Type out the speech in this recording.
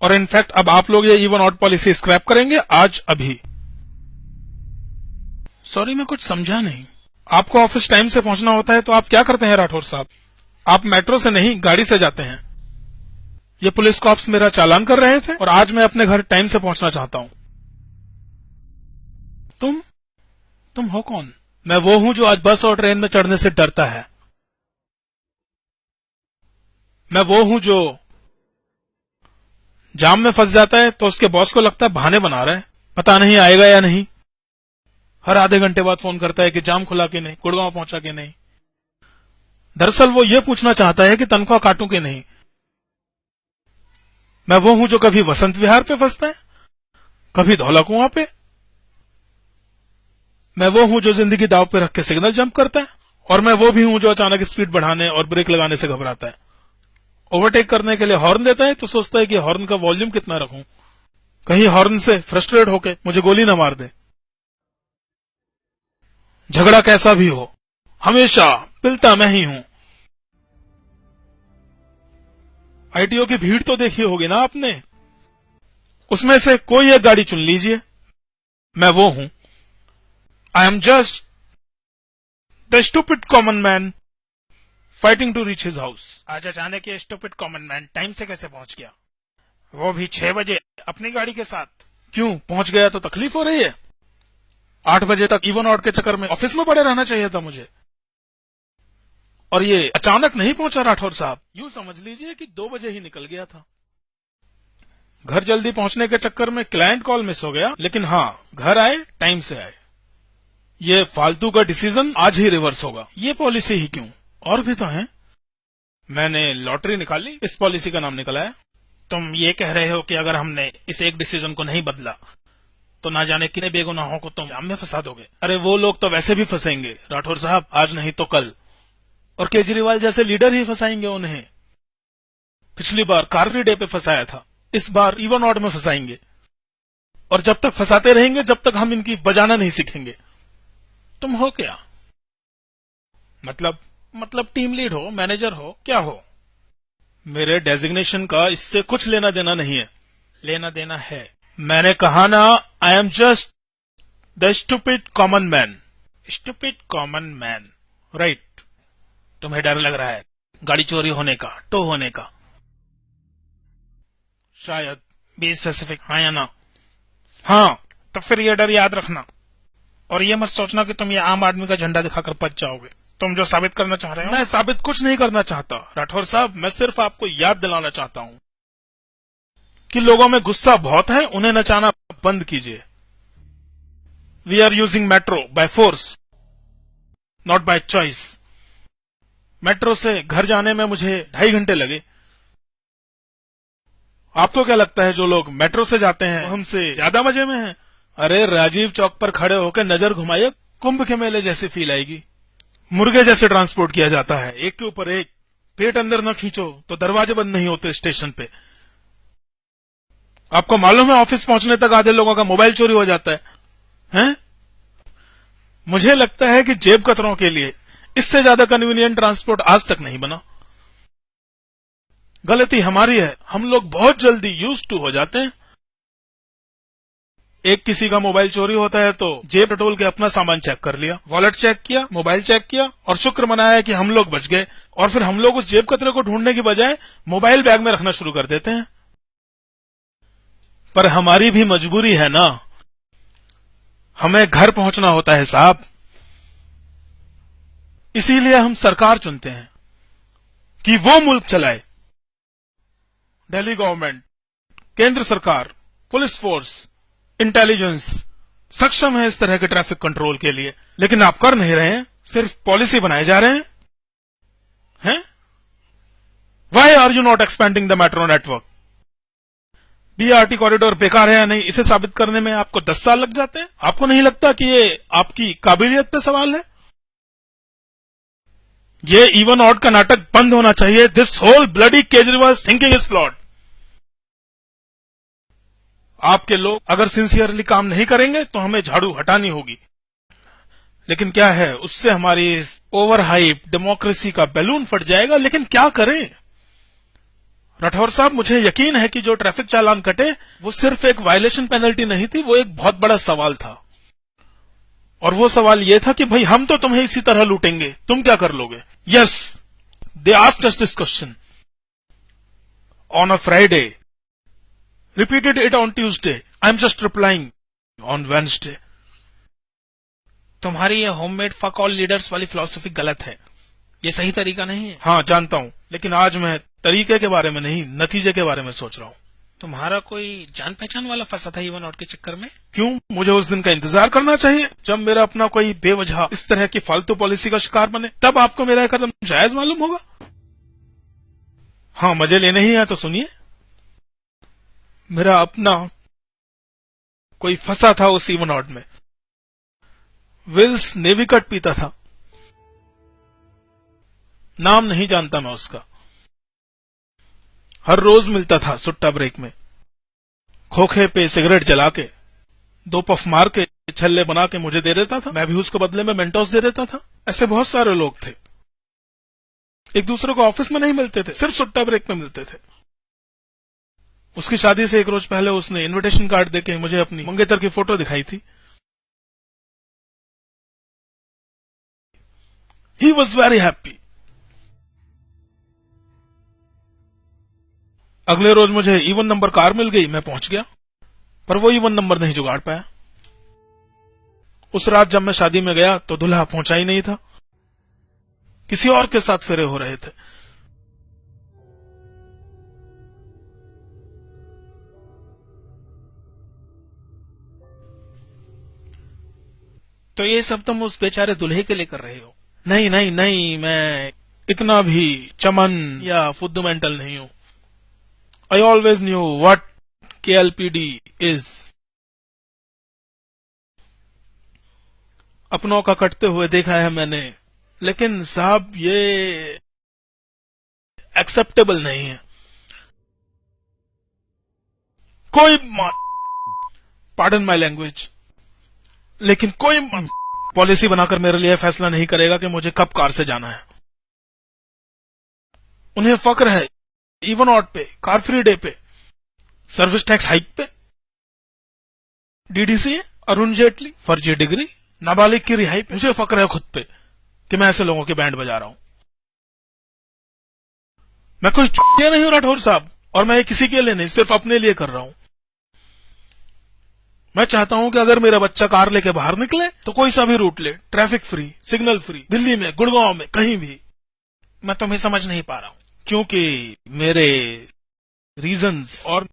और इनफैक्ट अब आप लोग ये इवन ऑड पॉलिसी स्क्रैप करेंगे आज अभी। सॉरी, मैं कुछ समझा नहीं। आपको ऑफिस टाइम से पहुंचना होता है तो आप क्या करते हैं राठौर साहब? आप मेट्रो से नहीं गाड़ी से जाते हैं। ये पुलिस कॉप्स मेरा चालान कर रहे थे और आज मैं अपने घर टाइम से पहुंचना चाहता हूं। तुम हो कौन? मैं वो हूं जो आज बस और ट्रेन में चढ़ने से डरता है। मैं वो हूं जो जाम में फंस जाता है तो उसके बॉस को लगता है बहाने बना रहा है, पता नहीं आएगा या नहीं। हर आधे घंटे बाद फोन करता है कि जाम खुला कि नहीं, गुड़गांव पहुंचा कि नहीं। दरअसल वो ये पूछना चाहता है कि तनख्वाह काटूं कि नहीं। मैं वो हूं जो कभी वसंत विहार पे फंसता है, कभी धौला कुआं पे। मैं वो हूं जो जिंदगी दांव पे रख के सिग्नल जंप करता है, और मैं वो भी हूं जो अचानक स्पीड बढ़ाने और ब्रेक लगाने से घबराता है। ओवरटेक करने के लिए हॉर्न देता है तो सोचता है कि हॉर्न का वॉल्यूम कितना रखूं, कहीं हॉर्न से फ्रस्ट्रेट होके मुझे गोली न मार दे। झगड़ा कैसा भी हो, हमेशा पिलता मैं ही हूं। आईटीओ की भीड़ तो देखी होगी ना आपने, उसमें से कोई एक गाड़ी चुन लीजिए। मैं वो हूं। I am just the stupid common man fighting to reach his house. आज अचानक ये स्टूपिड कॉमन मैन टाइम से कैसे पहुंच गया, वो भी 6 बजे अपनी गाड़ी के साथ? क्यों पहुंच गया तो तकलीफ हो रही है? 8 बजे तक इवन ऑड के चक्कर में ऑफिस में पड़े रहना चाहिए था मुझे। और ये अचानक नहीं पहुंचा राठौर साहब, यूं समझ लीजिए कि 2 बजे ही निकल गया था। घर जल्दी पहुंचने के चक्कर में क्लाइंट कॉल मिस हो गया, लेकिन हाँ, घर आए टाइम से आए। ये फालतू का डिसीजन आज ही रिवर्स होगा। ये पॉलिसी ही क्यों, और भी तो है। मैंने लॉटरी निकाली, इस पॉलिसी का नाम निकल आया। तुम ये कह रहे हो कि अगर हमने इस एक डिसीजन को नहीं बदला तो ना जाने कितने बेगुनाहों को तुम जाम में फंसा दोगे। अरे वो लोग तो वैसे भी फंसेंगे राठौर साहब, आज नहीं तो कल। और केजरीवाल जैसे लीडर ही फंसाएंगे उन्हें। पिछली बार कार्फ्री डे पे फंसाया था, इस बार इवन ऑड में फंसाएंगे। और जब तक फंसाते रहेंगे जब तक हम इनकी बजाना नहीं सीखेंगे। तुम हो क्या? मतलब टीम लीड हो, मैनेजर हो, क्या हो? मेरे डेजिग्नेशन का इससे कुछ लेना देना नहीं है। लेना देना है। मैंने कहा ना, आई am just the stupid common man. Stupid common man, right. तुम्हें डर लग रहा है गाड़ी चोरी होने का, टो होने का? शायद। बी स्पेसिफिक, हाँ या ना? हाँ, तो फिर ये डर याद रखना। और ये मत सोचना कि तुम ये आम आदमी का झंडा दिखाकर बच जाओगे। तुम जो साबित करना चाह रहे हो। मैं साबित कुछ नहीं करना चाहता राठौर साहब, मैं सिर्फ आपको याद दिलाना चाहता हूं कि लोगों में गुस्सा बहुत है, उन्हें नचाना बंद कीजिए। We are using metro by force, not by choice. Metro से घर जाने में मुझे 2.5 घंटे लगे। आपको क्या लगता है जो लोग मेट्रो से जाते हैं वो हमसे ज्यादा मजे में हैं? अरे राजीव चौक पर खड़े होकर नजर घुमाइए, कुंभ के मेले जैसी फील आएगी। मुर्गे जैसे ट्रांसपोर्ट किया जाता है, एक के ऊपर एक। पेट अंदर न खींचो तो दरवाजे बंद नहीं होते स्टेशन पे। आपको मालूम है ऑफिस पहुंचने तक आधे लोगों का मोबाइल चोरी हो जाता है, हैं? मुझे लगता है कि जेब कतरों के लिए इससे ज्यादा कन्वीनियंट ट्रांसपोर्ट आज तक नहीं बना। गलती हमारी है, हम लोग बहुत जल्दी यूज्ड टू हो जाते हैं। एक किसी का मोबाइल चोरी होता है तो जेब टटोल के अपना सामान चेक कर लिया, वॉलेट चेक किया, मोबाइल चेक किया और शुक्र मनाया कि हम लोग बच गए। और फिर हम लोग उस जेब कतरे को ढूंढने की बजाय मोबाइल बैग में रखना शुरू कर देते हैं। पर हमारी भी मजबूरी है ना, हमें घर पहुंचना होता है साहब। इसीलिए हम सरकार चुनते हैं कि वो मुल्क चलाए। दिल्ली गवर्नमेंट, केंद्र सरकार, पुलिस फोर्स, इंटेलिजेंस सक्षम है इस तरह के ट्रैफिक कंट्रोल के लिए, लेकिन आप कर नहीं रहे हैं, सिर्फ पॉलिसी बनाए जा रहे हैं? Why are you not expanding the metro network? BRT corridor बेकार है या नहीं, इसे साबित करने में आपको 10 साल लग जाते हैं। आपको नहीं लगता कि ये आपकी काबिलियत पे सवाल है? ये इवन ऑड का नाटक बंद होना चाहिए। This whole bloody Kejriwal thinking is flawed. आपके लोग अगर सिंसियरली काम नहीं करेंगे तो हमें झाड़ू हटानी होगी। लेकिन क्या है, उससे हमारी इस ओवर हाइप डेमोक्रेसी का बैलून फट जाएगा। लेकिन क्या करें? राठौर साहब, मुझे यकीन है कि जो ट्रैफिक चालान कटे वो सिर्फ एक वायलेशन पेनल्टी नहीं थी, वो एक बहुत बड़ा सवाल था। और वो सवाल ये था कि भाई हम तो तुम्हें इसी तरह लूटेंगे, तुम क्या कर लोगे? Yes, they asked us this question on a Friday, repeated it on Tuesday, I am just replying on Wednesday. तुम्हारी ये होममेड फक ऑल लीडर्स वाली फिलॉसफी गलत है, ये सही तरीका नहीं है। हाँ जानता हूं, लेकिन आज मैं तरीके के बारे में नहीं, नतीजे के बारे में सोच रहा हूं। तुम्हारा कोई जान पहचान वाला फंसा था इवन आउट के चक्कर में? क्यों, मुझे उस दिन का इंतजार करना चाहिए जब मेरा अपना कोई बेवजह इस तरह की फालतू पॉलिसी का शिकार बने, तब आपको मेरा कदम जायज मालूम होगा। हाँ, मजे लेने ही है तो सुनिए। मेरा अपना कोई फंसा था उस इवन आउट में। विल्स नेवी कट पीता था, नाम नहीं जानता मैं उसका। हर रोज मिलता था सुट्टा ब्रेक में, खोखे पे सिगरेट जला के 2 पफ मार के छल्ले बना के मुझे दे देता था, मैं भी उसको बदले में मेंटोस दे देता था। ऐसे बहुत सारे लोग थे, एक दूसरे को ऑफिस में नहीं मिलते थे, सिर्फ सुट्टा ब्रेक में मिलते थे। उसकी शादी से 1 रोज पहले उसने इनविटेशन कार्ड देके मुझे अपनी मंगेतर की फोटो दिखाई थी। He was very happy. अगले रोज मुझे इवन नंबर कार मिल गई, मैं पहुंच गया, पर वो इवन नंबर नहीं जुगाड़ पाया। उस रात जब मैं शादी में गया तो दूल्हा पहुंचा ही नहीं था, किसी और के साथ फेरे हो रहे थे। तो ये सब तुम उस बेचारे दूल्हे के लिए कर रहे हो? नहीं नहीं नहीं, मैं इतना भी चमन या फुद्दू मेंटल नहीं हूं। I always knew what KLPD is. अपनों का कटते हुए देखा है मैंने, लेकिन साहब ये एक्सेप्टेबल नहीं है। कोई पार्डन माय लैंग्वेज, लेकिन कोई पॉलिसी बनाकर मेरे लिए फैसला नहीं करेगा कि मुझे कब कार से जाना है। उन्हें फक्र है इवन ऑड पे, कार फ्री डे पे, सर्विस टैक्स हाइक पे, DDC, अरुण जेटली, फर्जी डिग्री, नाबालिग की रिहाई पे। मुझे फक्र है खुद पे कि मैं ऐसे लोगों के बैंड बजा रहा हूं। मैं कोई चूतिया नहीं हूं राठौर साहब, और मैं ये किसी के लिए नहीं, सिर्फ अपने लिए कर रहा हूं। मैं चाहता हूं कि अगर मेरा बच्चा कार लेके बाहर निकले तो कोई सा भी रूट ले, traffic free, signal free, Delhi में, गुड़गांव में, कहीं भी। मैं तुम्हें समझ नहीं पा रहा हूं। क्योंकि मेरे रीजंस और